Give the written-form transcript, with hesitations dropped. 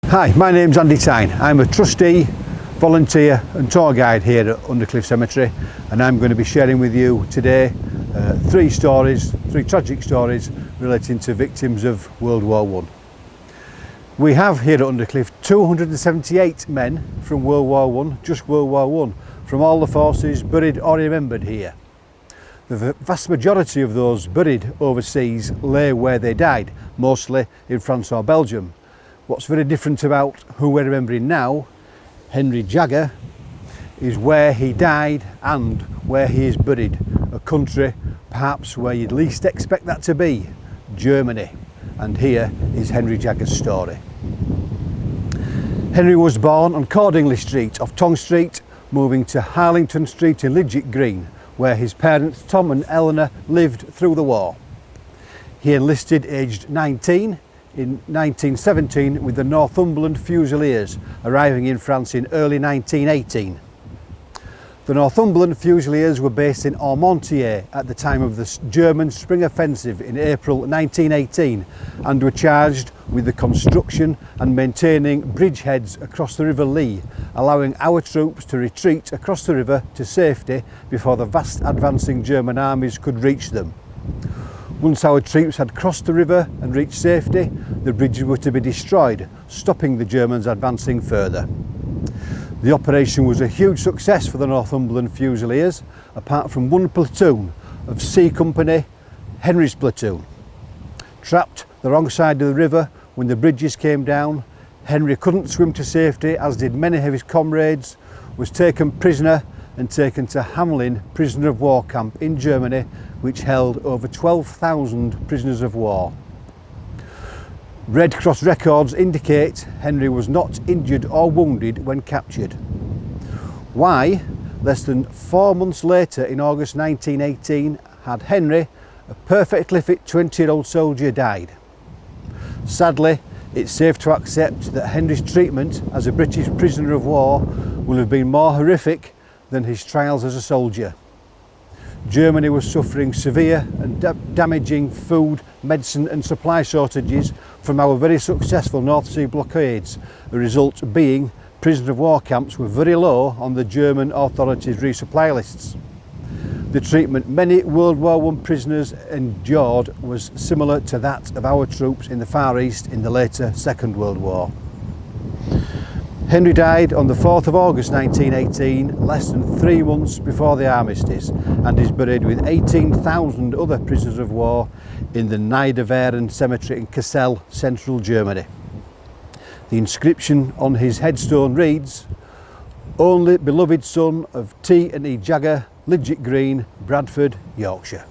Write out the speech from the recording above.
Hi, my name's Andy Tyne. I'm a trustee, volunteer and tour guide here at Undercliff Cemetery, and I'm going to be sharing with you today three tragic stories relating to victims of World War I. We have here at Undercliff 278 men from World War I, just World War I, from all the forces buried or remembered here. The vast majority of those buried overseas lay where they died, mostly in France or Belgium. What's very different about who we're remembering now, Henry Jagger, is where he died and where he is buried, a country perhaps where you'd least expect that to be, Germany. And here is Henry Jagger's story. Henry was born on Cordingley Street off Tong Street, moving to Harlington Street in Lidget Green, where his parents Tom and Eleanor lived through the war. He enlisted aged 19 in 1917 with the Northumberland Fusiliers, arriving in France in early 1918. The Northumberland Fusiliers were based in Armentières at the time of the German Spring Offensive in April 1918 and were charged with the construction and maintaining bridgeheads across the River Lee, allowing our troops to retreat across the river to safety before the vast advancing German armies could reach them. Once our troops had crossed the river and reached safety, the bridges were to be destroyed, stopping the Germans advancing further. The operation was a huge success for the Northumberland Fusiliers, apart from one platoon of C Company, Henry's platoon. Trapped the wrong side of the river when the bridges came down, Henry couldn't swim to safety, as did many of his comrades, was taken prisoner and taken to Hamelin prisoner of war camp in Germany, which held over 12,000 prisoners of war. Red Cross records indicate Henry was not injured or wounded when captured. Why, less than 4 months later in August 1918, had Henry, a perfectly fit 20-year-old soldier, died? Sadly, it's safe to accept that Henry's treatment as a British prisoner of war will have been more horrific than his trials as a soldier. Germany was suffering severe and damaging food, medicine and supply shortages from our very successful North Sea blockades, the result being prisoner of war camps were very low on the German authorities' resupply lists. The treatment many World War I prisoners endured was similar to that of our troops in the Far East in the later Second World War. Henry died on the 4th of August 1918, less than 3 months before the armistice, and is buried with 18,000 other prisoners of war in the Niederwehren cemetery in Kassel, central Germany. The inscription on his headstone reads, "Only beloved son of T and E Jagger, Lidget Green, Bradford, Yorkshire."